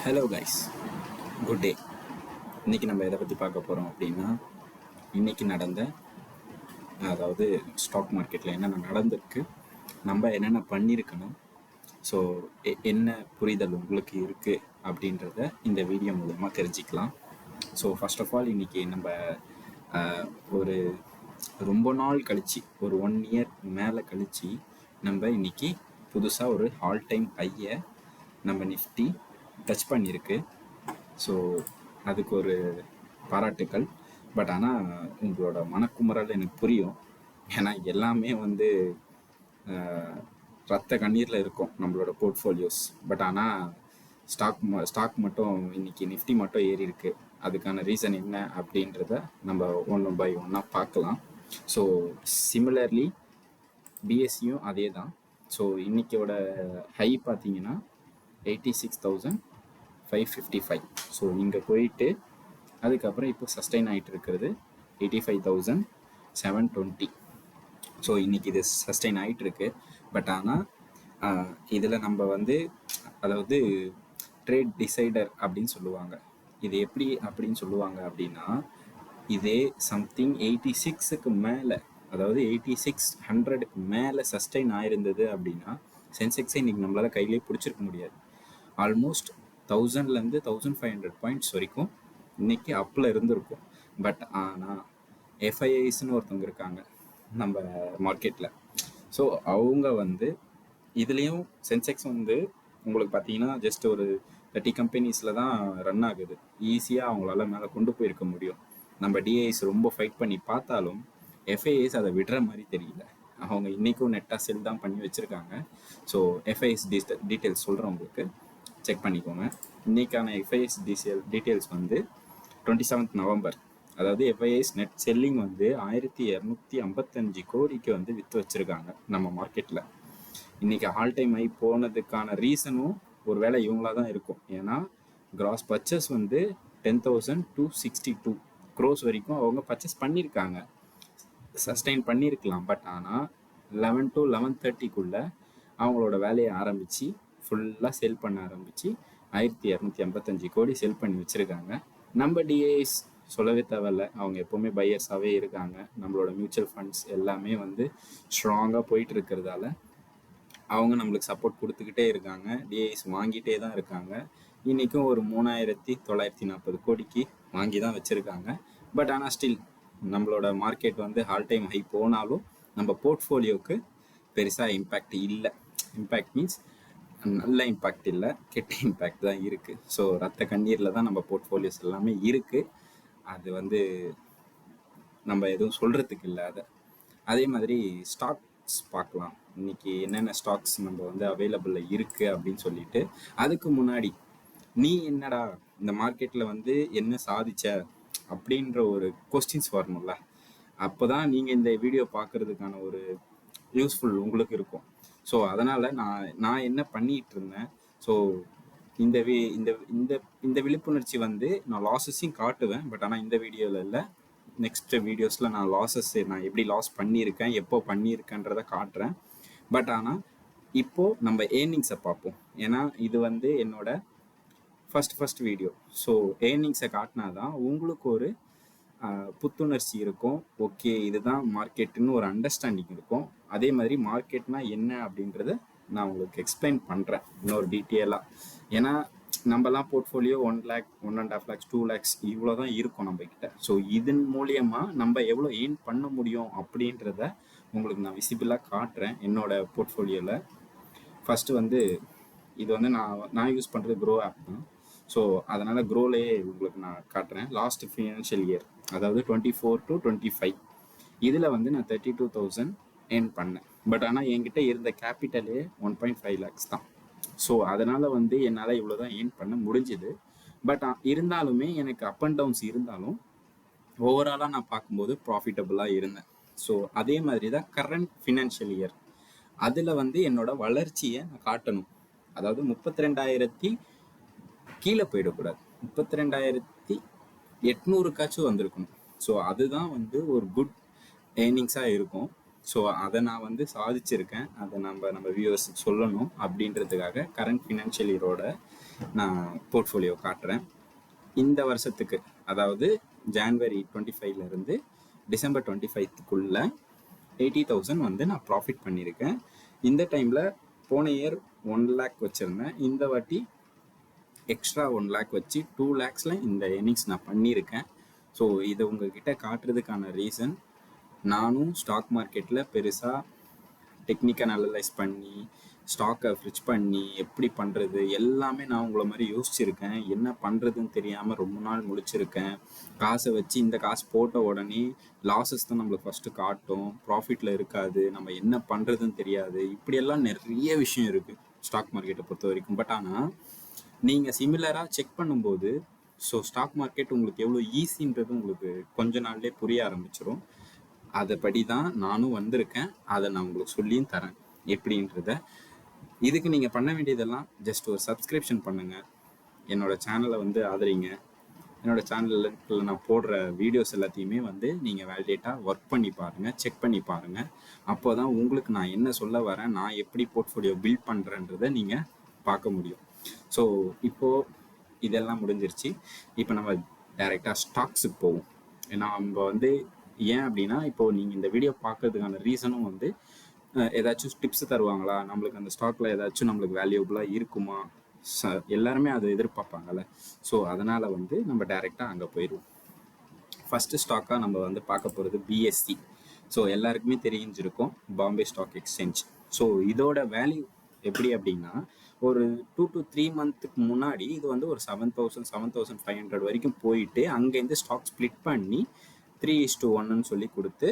Hello guys, good day. இன்றைக்கி நம்ம எதை பற்றி பார்க்க போகிறோம் அப்படின்னா, இன்றைக்கி நடந்த அதாவது ஸ்டாக் மார்க்கெட்டில் என்னென்ன நடந்திருக்கு, நம்ம என்னென்ன பண்ணியிருக்கணும், ஸோ என்ன புரிதல் உங்களுக்கு இருக்குது அப்படின்றத இந்த வீடியோ மூலமாக தெரிஞ்சுக்கலாம். ஸோ ஃபர்ஸ்ட் ஆஃப் ஆல் இன்றைக்கி நம்ம ஒரு ரொம்ப நாள் கழித்து ஒரு 1 இயர் மேலே கழித்து நம்ம இன்றைக்கி புதுசாக ஒரு ஆல் டைம் ஹையை நம்ம நிஃப்டி டச் பண்ணியிருக்கு. ஸோ அதுக்கு ஒரு பாராட்டுக்கள். பட் ஆனால் உங்களோட மனக்குமுறல் எனக்கு புரியும். ஏன்னா எல்லாமே வந்து ரத்த கண்ணீரில் இருக்கும் நம்மளோட போர்ட்ஃபோலியோஸ். பட் ஆனால் ஸ்டாக் மட்டும் இன்றைக்கி நிஃப்டி மட்டும் ஏறி இருக்கு. அதுக்கான ரீசன் என்ன அப்படின்றத நம்ம ஒன்று பை ஒன்றா பார்க்கலாம். ஸோ சிமிலர்லி பிஎஸ்சியும் அதே தான். ஸோ இன்றைக்கியோட ஹை பார்த்தீங்கன்னா 86,555. ஸோ இங்கே போயிட்டு அதுக்கப்புறம் இப்போ சஸ்டெயின் ஆகிட்டு இருக்கிறது 85,720. ஸோ இன்றைக்கி இது சஸ்டெயின் ஆகிட்டு இருக்கு. பட் ஆனால் இதில் நம்ம வந்து அதாவது ட்ரேட் டிசைடர் அப்படின்னு சொல்லுவாங்க. இது எப்படி அப்படின்னு சொல்லுவாங்க அப்படின்னா, இதே சம்திங் 86க்கு மேலே, அதாவது 8600க்கு மேலே சஸ்டெயின் ஆயிருந்தது அப்படின்னா சென்செக்ஸை இன்றைக்கி நம்மளால் கையிலே பிடிச்சிருக்க முடியாது. ஆல்மோஸ்ட் 1000லேருந்து 1500 பாயிண்ட்ஸ் வரைக்கும் இன்றைக்கி அப்பில் இருந்திருக்கும். பட் ஆனால் எஃப்ஐஐஸ்னு ஒருத்தவங்க இருக்காங்க நம்ம மார்க்கெட்டில். ஸோ அவங்க வந்து இதுலேயும் சென்செக்ஸ் வந்து உங்களுக்கு பார்த்தீங்கன்னா ஜஸ்ட் ஒரு 30 கம்பெனிஸில் தான் ரன் ஆகுது. ஈஸியாக அவங்களால மேலே கொண்டு போயிருக்க முடியும். நம்ம டிஐஸ் ரொம்ப ஃபைட் பண்ணி பார்த்தாலும் எஃப்ஐஐஸ் அதை விடுற மாதிரி தெரியல. அவங்க இன்றைக்கும் நெட்டாக செல் தான் பண்ணி வச்சுருக்காங்க. ஸோ எஃப்ஐஎஸ் டீட்டெயில்ஸ் சொல்கிறவங்களுக்கு செக் பண்ணிக்கோங்க. இன்றைக்கான எஃப்ஐஎஸ் டீட்டெயில்ஸ் வந்து 27th நவம்பர். அதாவது எஃப்ஐஎஸ் நெட் செல்லிங் வந்து 1255 கோடிக்கு வந்து விற்று வச்சுருக்காங்க நம்ம மார்க்கெட்டில். இன்றைக்கி ஆல் டைம் ஹை போனதுக்கான ரீசனும் ஒரு வேளை இவங்களாக தான் இருக்கும். ஏன்னா கிராஸ் பர்ச்சேஸ் வந்து 10,262 crores வரைக்கும் அவங்க பர்ச்சேஸ் பண்ணியிருக்காங்க. சஸ்டெயின் பண்ணியிருக்கலாம். பட் ஆனால் 11 to 11:30க்குள்ளே அவங்களோட வேலையை ஆரம்பித்து ஃபுல்லாக செல் பண்ண ஆரம்பித்து 1255 கோடி செல் பண்ணி வச்சுருக்காங்க. நம்ம டிஏஎஸ் சொல்லவே தேவையில்ல, அவங்க எப்போவுமே பையர்ஸாகவே இருக்காங்க. நம்மளோட மியூச்சுவல் ஃபண்ட்ஸ் எல்லாமே வந்து ஸ்ட்ராங்காக போயிட்டு இருக்கிறதால அவங்க நம்மளுக்கு சப்போர்ட் கொடுத்துக்கிட்டே இருக்காங்க. டிஏஎஸ் வாங்கிட்டே தான் இருக்காங்க. இன்றைக்கும் ஒரு 3940 கோடிக்கு வாங்கி தான் வச்சுருக்காங்க. பட் ஆனால் ஸ்டில் நம்மளோட மார்க்கெட் வந்து ஆல் டைம் ஹை போனாலும் நம்ம போர்ட்ஃபோலியோவுக்கு பெருசாக இம்பேக்ட் இல்லை. இம்பேக்ட் மீன்ஸ் நல்ல இம்பேக்ட் இல்லை, கெட்ட இம்பேக்ட் தான் இருக்குது. ஸோ ரத்த கண்ணீரில் தான் நம்ம போர்ட்ஃபோலியோஸ் எல்லாமே இருக்குது. அது வந்து நம்ம எதுவும் சொல்கிறதுக்கு இல்லை. அதே மாதிரி ஸ்டாக்ஸ் பார்க்கலாம். இன்றைக்கி என்னென்ன ஸ்டாக்ஸ் நம்ம வந்து அவைலபிளில் இருக்குது அப்படின்னு சொல்லிட்டு, அதுக்கு முன்னாடி நீ என்னடா இந்த மார்க்கெட்டில் வந்து என்ன சாதிச்ச அப்படின்ற ஒரு கொஸ்டின்ஸ் வரணும்ல. அப்போ தான் நீங்கள் இந்த வீடியோ பார்க்குறதுக்கான ஒரு யூஸ்ஃபுல் உங்களுக்கு இருக்கும். ஸோ அதனால் நான் என்ன பண்ணிகிட்டு இருந்தேன். ஸோ இந்த இந்த விழிப்புணர்ச்சி வந்து நான் லாஸஸையும் காட்டுவேன். பட் ஆனால் இந்த வீடியோவில் இல்லை, நெக்ஸ்ட் வீடியோஸில் நான் நான் எப்படி லாஸ் பண்ணியிருக்கேன், எப்போ பண்ணியிருக்கேன்றதை காட்டுறேன். பட் ஆனால் இப்போது நம்ம ஏர்னிங்ஸை பார்ப்போம். ஏன்னா இது வந்து என்னோட ஃபஸ்ட் வீடியோ. ஸோ ஏர்னிங்ஸை காட்டினா தான் உங்களுக்கு ஒரு புத்துணர்ச்சி இருக்கும். ஓகே, இதுதான் மார்க்கெட்டுன்னு ஒரு அண்டர்ஸ்டாண்டிங் இருக்கும். அதே மாதிரி மார்க்கெட்னா என்ன அப்படின்றத நான் உங்களுக்கு எக்ஸ்பிளைன் பண்ணுறேன் இன்னொரு டீட்டெயிலாக. ஏன்னா நம்மலாம் போர்ட்ஃபோலியோ 1 lakh 1.5 lakhs 2 lakhs இவ்வளோ தான் இருக்கும் நம்மக்கிட்ட. ஸோ இதன் மூலியமாக நம்ம எவ்வளோ ஏர்ன் பண்ண முடியும் அப்படின்றத உங்களுக்கு நான் விசிபிளாக காட்டுறேன் என்னோடய போர்ட்ஃபோலியோவில். ஃபஸ்ட்டு வந்து இது வந்து நான் யூஸ் பண்ணுறது க்ரோ ஆப் தான். ஸோ அதனால் க்ரோலேயே உங்களுக்கு நான் காட்டுறேன். லாஸ்ட் ஃபினான்ஷியல் இயர், அதாவது 24 to 25, இதில் வந்து நான் 32,000 ஏர்ன் பண்ணேன். பட் ஆனால் என்கிட்ட இருந்த கேபிட்டலே 1.5 lakhs தான். ஸோ அதனால் வந்து என்னால் இவ்வளோ தான் ஏர்ன் பண்ண முடிஞ்சுது. பட் இருந்தாலுமே எனக்கு அப் அண்ட் டவுன்ஸ் இருந்தாலும் ஓவராலாக நான் பார்க்கும்போது ப்ராஃபிட்டபுளாக இருந்தேன். ஸோ அதே மாதிரி தான் கரண்ட் ஃபினான்ஷியல் இயர், அதில் வந்து என்னோட வளர்ச்சியை நான் காட்டணும். அதாவது 32,000 கீழே போயிடக்கூடாது, 32,800 வந்திருக்கணும். ஸோ அதுதான் வந்து ஒரு குட் ஏர்னிங்ஸாக இருக்கும். ஸோ அதை நான் வந்து சாதிச்சிருக்கேன், அதை நம்ம வியூவர்ஸுக்கு சொல்லணும் அப்படின்றதுக்காக கரண்ட் ஃபினான்ஷியல் இயரோட நான் போர்ட்ஃபோலியோ காட்டுறேன். இந்த வருஷத்துக்கு, அதாவது ஜான்வரி 25லேருந்து டிசம்பர் 25க்குள்ள 80,000 வந்து நான் ப்ராஃபிட் பண்ணியிருக்கேன். இந்த டைமில் போன இயர் 1 lakh வச்சுருந்தேன், இந்த வாட்டி எக்ஸ்ட்ரா 1 lakh வச்சு 2 lakhsல இந்த எர்னிங்ஸ் நான் பண்ணியிருக்கேன். ஸோ இதை உங்ககிட்ட காட்டுறதுக்கான ரீசன், நானும் ஸ்டாக் மார்க்கெட்டில் பெருசாக டெக்னிக்கை அனலைஸ் பண்ணி ஸ்டாக்கை ஃப்ரிட்ஜ் பண்ணி எப்படி பண்ணுறது எல்லாமே நான் உங்களை மாதிரி யோசிச்சிருக்கேன். என்ன பண்ணுறதுன்னு தெரியாமல் ரொம்ப நாள் முழிச்சிருக்கேன். காசை வச்சு இந்த காசு போட்ட உடனே லாஸஸ் தான் நம்மளுக்கு ஃபஸ்ட்டு காட்டும், ப்ராஃபிட்டில் இருக்காது, நம்ம என்ன பண்ணுறதுன்னு தெரியாது. இப்படியெல்லாம் நிறைய விஷயம் இருக்குது ஸ்டாக் மார்க்கெட்டை பொறுத்த வரைக்கும். பட் ஆனால் நீங்கள் சிமிலராக செக் பண்ணும்போது ஸோ ஸ்டாக் மார்க்கெட் உங்களுக்கு எவ்வளோ ஈஸின்றது உங்களுக்கு கொஞ்ச நாள்லேயே புரிய ஆரம்பிச்சிடும். அதைப்படி தான் நானும் வந்திருக்கேன், அதை நான் உங்களுக்கு சொல்லியும் தரேன் எப்படின்றத. இதுக்கு நீங்கள் பண்ண வேண்டியதெல்லாம் ஜஸ்ட் ஒரு சப்ஸ்கிரிப்ஷன் பண்ணுங்கள், என்னோடய சேனலை வந்து ஆதரிங்க. என்னோடய சேனலில் நான் போடுற வீடியோஸ் எல்லாத்தையுமே வந்து நீங்கள் வேலிடேட்டாக ஒர்க் பண்ணி பாருங்கள், செக் பண்ணி பாருங்கள். அப்போ தான் உங்களுக்கு நான் என்ன சொல்ல வரேன், நான் எப்படி போர்ட்ஃபோலியோ பில்ட் பண்ணுறேன்றதை நீங்கள் பார்க்க முடியும். ஸோ இப்போது இதெல்லாம் முடிஞ்சிருச்சு. இப்போ நம்ம டைரெக்டாக ஸ்டாக்ஸுக்கு போவோம். நம்ம வந்து ஏன் அப்படின்னா, இப்போது நீங்கள் இந்த வீடியோ பார்க்கறதுக்கான ரீசனும் வந்து ஏதாச்சும் டிப்ஸ் தருவாங்களா, நம்மளுக்கு அந்த ஸ்டாக்கில் ஏதாச்சும் நம்மளுக்கு வேல்யூபிளாக இருக்குமா, எல்லாருமே அதை எதிர்பார்ப்பாங்கள்ல. ஸோ அதனால் வந்து நம்ம டைரெக்டாக அங்கே போயிடுவோம். ஃபஸ்ட்டு ஸ்டாக்காக நம்ம வந்து பார்க்க போகிறது பிஎஸ்சி. ஸோ எல்லாருக்குமே தெரிஞ்சிருக்கும், பாம்பே ஸ்டாக் எக்ஸ்சேஞ்ச். ஸோ இதோட வேல்யூ எப்படி அப்படின்னா, ஒரு 2 to 3 மந்த்துக்கு முன்னாடி இது வந்து ஒரு 7,000 7,500 வரைக்கும் போயிட்டு அங்கேருந்து ஸ்டாக் ஸ்ப்ளிட் பண்ணி 3:1 சொல்லி கொடுத்து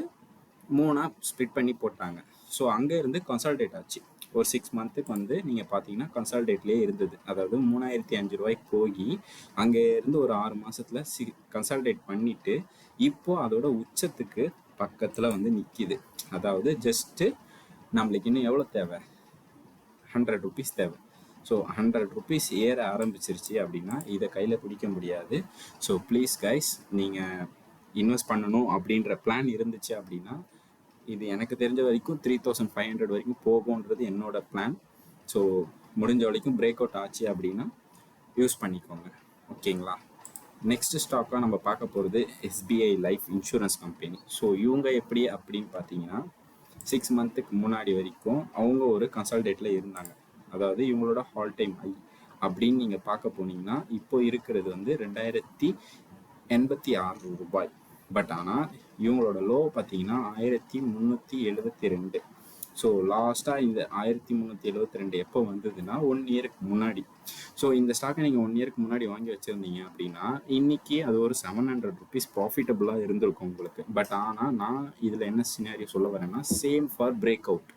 3 ஸ்ப்ளிட் பண்ணி போட்டாங்க. ஸோ அங்கே இருந்து கன்சால்டேட் ஆச்சு. ஒரு 6 மந்த்துக்கு வந்து நீங்கள் பார்த்தீங்கன்னா கன்சால்டேட்லேயே இருந்தது. அதாவது 3,005 ரூபாய்க்கு போய் அங்கே இருந்து ஒரு 6 மாதத்தில் கன்சால்டேட் பண்ணிவிட்டு இப்போது அதோட உச்சத்துக்கு பக்கத்தில் வந்து நிற்கிது. அதாவது ஜஸ்ட்டு நம்மளுக்கு இன்னும் எவ்வளோ தேவை, 100 rupees தேவை. ஸோ 100 rupees ஏற ஆரம்பிச்சிருச்சு அப்படின்னா இதை கையில் பிடிக்க முடியாது. ஸோ ப்ளீஸ் கைஸ், நீங்கள் இன்வெஸ்ட் பண்ணணும் அப்படின்ற பிளான் இருந்துச்சு அப்படின்னா, இது எனக்கு தெரிஞ்ச வரைக்கும் 3,500 வரைக்கும் போகும்ன்றது என்னோட பிளான். ஸோ முடிஞ்ச வரைக்கும் பிரேக் அவுட் ஆச்சு அப்படின்னா யூஸ் பண்ணிக்கோங்க, ஓகேங்களா. நெக்ஸ்ட் ஸ்டாக்காக நம்ம பார்க்க போகிறது SBI life insurance company. So இவங்க எப்படி அப்படின்னு பார்த்தீங்கன்னா, 6 மந்த்துக்கு முன்னாடி வரைக்கும் அவங்க ஒரு கன்சால்டேட்டில் இருந்தாங்க. அதாவது இவங்களோட ஆல் டைம் ஹை அப்படின்னு நீங்கள் பார்க்க போனீங்கன்னா இப்போ இருக்கிறது வந்து 2,086 ரூபாய். பட் ஆனால் இவங்களோட லோ பார்த்தீங்கன்னா 1,372. ஸோ லாஸ்ட்டாக இந்த 1,372 எப்போ வந்ததுன்னா 1 இயருக்கு முன்னாடி. ஸோ இந்த ஸ்டாக்கை நீங்கள் 1 இயருக்கு முன்னாடி வாங்கி வச்சுருந்தீங்க அப்படின்னா இன்றைக்கி அது ஒரு 700 rupees ப்ராஃபிட்டபுளாக இருந்திருக்கும் உங்களுக்கு. பட் ஆனால் நான் இதில் என்ன சினாரியோ சொல்ல வரேன்னா, same for break out.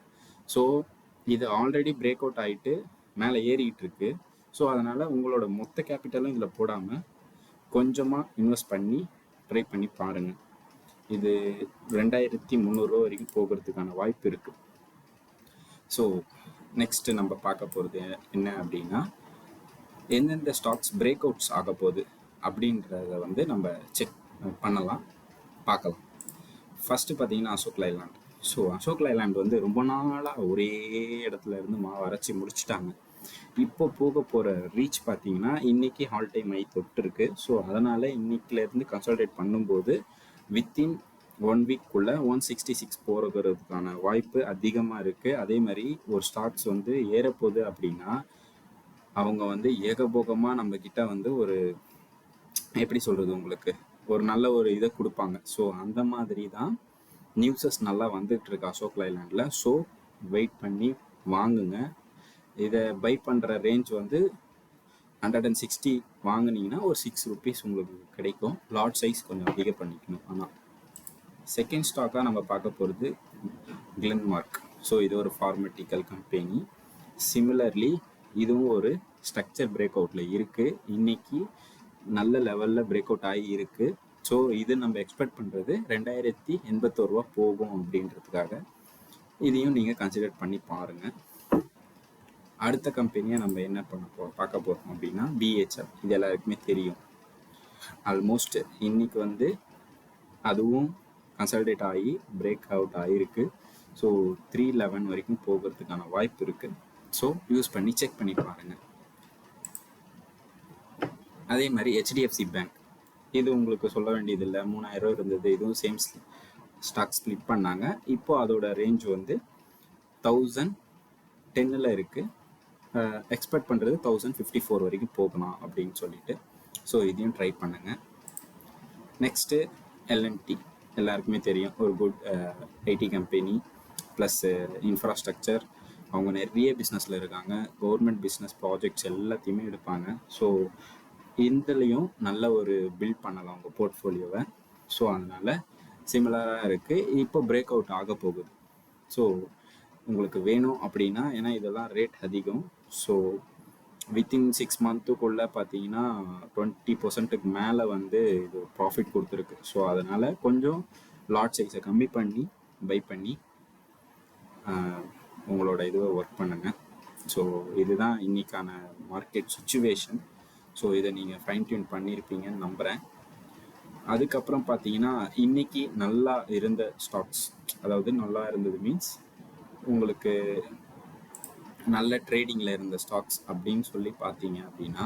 So இது ஆல்ரெடி பிரேக் அவுட் ஆகிட்டு மேலே ஏறிக்கிட்டு இருக்கு. ஸோ அதனால் உங்களோட மொத்த கேபிட்டலும் இதில் போடாமல் கொஞ்சமாக இன்வெஸ்ட் பண்ணி ட்ரை பண்ணி பாருங்கள். இது 2,300 வரைக்கும் போகிறதுக்கான வாய்ப்பு இருக்குது. ஸோ நெக்ஸ்ட்டு நம்ம பார்க்க போகிறது என்ன அப்படின்னா, எந்தெந்த ஸ்டாக்ஸ் பிரேக் அவுட்ஸ் ஆக போகுது அப்படின்றத வந்து நம்ம செக் பண்ணலாம், பார்க்கலாம். ஃபஸ்ட்டு பார்த்தீங்கன்னா Ashok Leyland. So Ashok Leyland வந்து ரொம்ப நாளாக ஒரே இடத்துல இருந்து அரைச்சி முடிச்சுட்டாங்க. இப்போ போக போகிற ரீச் பார்த்தீங்கன்னா இன்றைக்கி ஆல் டைம் ஹை தொட்டிருக்கு. ஸோ அதனால் இன்னைக்கிலேருந்து கன்சல்டேட் பண்ணும்போது வித்தின் 1 வீக்குள்ளே 166 போகிறதுக்கான வாய்ப்பு அதிகமாக இருக்குது. அதே மாதிரி ஒரு ஸ்டாக்ஸ் வந்து ஏறப்போகுது அப்படின்னா அவங்க வந்து ஏகபோகமாக நம்மக்கிட்ட வந்து ஒரு எப்படி சொல்கிறது, உங்களுக்கு ஒரு நல்ல ஒரு இதை கொடுப்பாங்க. ஸோ அந்த மாதிரி தான் நியூஸஸ் நல்லா வந்துகிட்ருக்கு அசோக் லைலாண்டில். ஸோ வெயிட் பண்ணி வாங்குங்க. இதை பை பண்ணுற ரேஞ்ச் வந்து 160 வாங்கினீங்கன்னா ஒரு 6 rupees உங்களுக்கு கிடைக்கும். லாட் சைஸ் கொஞ்சம் அதிகம் பண்ணிக்கணும். ஆனால் செகண்ட் ஸ்டாக்காக நம்ம பார்க்க போகிறது கிளென்மார்க். ஸோ இது ஒரு ஃபார்மட்டிக்கல் கம்பெனி. சிமிலர்லி இதுவும் ஒரு ஸ்ட்ரக்சர் பிரேக் அவுட்டில் இருக்குது. இன்றைக்கி நல்ல லெவலில் பிரேக் அவுட் ஆகி இருக்குது. ஸோ இது நம்ம எக்ஸ்பெக்ட் பண்ணுறது 2,081 ரூபா போகும் அப்படின்றதுக்காக இதையும் நீங்கள் கன்சிடர் பண்ணி பாருங்கள். அடுத்த கம்பெனியை நம்ம என்ன பார்க்க போகிறோம் அப்படின்னா பிஹெச்எல். இது எல்லாருக்குமே தெரியும். ஆல்மோஸ்ட் இன்றைக்கி வந்து அதுவும் கன்சல்டேட் ஆகி பிரேக் அவுட் ஆகிருக்கு. ஸோ 311 வரைக்கும் போகிறதுக்கான வாய்ப்பு இருக்குது. ஸோ யூஸ் பண்ணி செக் பண்ணி பாருங்கள். அதே மாதிரி ஹெச்டிஎஃப்சி பேங்க், இது உங்களுக்கு சொல்ல வேண்டியதில்லை, 3000 இருந்தது. இதுவும் சேம் ஸ்டாக் ஸ்ப்ளிட் பண்ணாங்க. இப்போ அதோட ரேஞ்ச் வந்து 1010 இருக்குது. எக்ஸ்பெக்ட் பண்ணுறது 1054 வரைக்கும் போகலாம் அப்படின்னு சொல்லிட்டு. ஸோ இதையும் ட்ரை பண்ணுங்கள். நெக்ஸ்ட்டு எல்என்டி, எல்லாருக்குமே தெரியும், ஒரு good IT company plus infrastructure. அவங்க நிறைய பிஸ்னஸில் இருக்காங்க. கவர்மெண்ட் பிஸ்னஸ் ப்ராஜெக்ட்ஸ் எல்லாத்தையுமே எடுப்பாங்க. ஸோ இதுலேயும் நல்ல ஒரு பில்ட் பண்ணலாம் உங்கள் போர்ட்ஃபோலியோவை. ஸோ அதனால் சிமிலராக இருக்குது. இப்போ பிரேக் அவுட் ஆக போகுது. ஸோ உங்களுக்கு வேணும் அப்படின்னா, ஏன்னா இதெல்லாம் ரேட் அதிகம். ஸோ வித்தின் 6 மந்த்துக்குள்ளே பார்த்தீங்கன்னா 20% மேலே வந்து இது ப்ராஃபிட் கொடுத்துருக்கு. ஸோ அதனால் கொஞ்சம் லாட் சைஸை கம்மி பண்ணி பை பண்ணி உங்களோட இதுவை ஒர்க் பண்ணுங்கள். ஸோ இதுதான் இன்றைக்கான மார்க்கெட் சுச்சுவேஷன். ஸோ இதை நீங்கள் ஃபைன் டியூன் பண்ணியிருப்பீங்கன்னு நம்புகிறேன். அதுக்கப்புறம் பார்த்தீங்கன்னா இன்றைக்கி நல்லா இருந்த ஸ்டாக்ஸ், அதாவது நல்லா இருந்தது மீன்ஸ் உங்களுக்கு நல்ல ட்ரேடிங்கில் இருந்த ஸ்டாக்ஸ் அப்படின்னு சொல்லி பார்த்தீங்க அப்படின்னா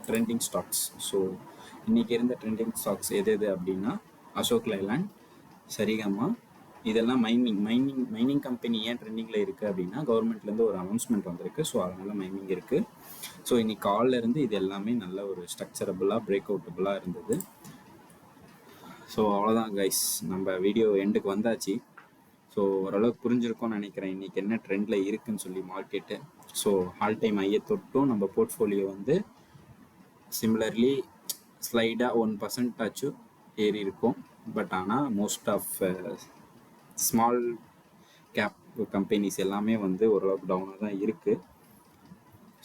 ட்ரெண்டிங் ஸ்டாக்ஸ். ஸோ இன்றைக்கி இருந்த ட்ரெண்டிங் ஸ்டாக்ஸ் எது அப்படின்னா அசோக் லைலாண்ட், சரிகமா, இதெல்லாம் மைனிங் கம்பெனி. ஏன் ட்ரெண்டிங்கில் இருக்குது அப்படின்னா கவர்மெண்ட்லேருந்து ஒரு அனௌன்ஸ்மெண்ட் வந்திருக்கு. ஸோ அதனால் மைனிங் இருக்குது. ஸோ இன்னைக்கு காலில் இருந்து இது எல்லாமே நல்ல ஒரு ஸ்ட்ரக்சரபுளாக பிரேக் அவுட்டபுளாக இருந்தது. ஸோ அவ்வளோதான் கைஸ், நம்ம வீடியோ எண்டுக்கு வந்தாச்சு. ஸோ ஓரளவுக்கு புரிஞ்சிருக்கோன்னு நினைக்கிறேன் இன்றைக்கி என்ன ட்ரெண்டில் இருக்குதுன்னு சொல்லி மார்க்கெட்டு. ஸோ ஆல் டைம் ஐயை தொட்டும் நம்ம போர்ட்ஃபோலியோ வந்து சிமிலர்லி ஸ்லைடாக 1% ஆச்சும் ஏறி இருக்கும். பட் ஆனால் most of small cap companies எல்லாமே வந்து ஓரளவுக்கு டவுனாக தான் இருக்குது.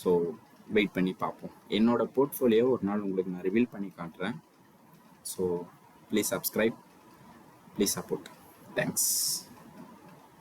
ஸோ வெயிட் பண்ணி பார்ப்போம். என்னோட போர்ட்ஃபோலியோ ஒரு நாள் உங்களுக்கு நான் ரிவீல் பண்ணி காட்டுறேன். So please subscribe, please support. Thanks.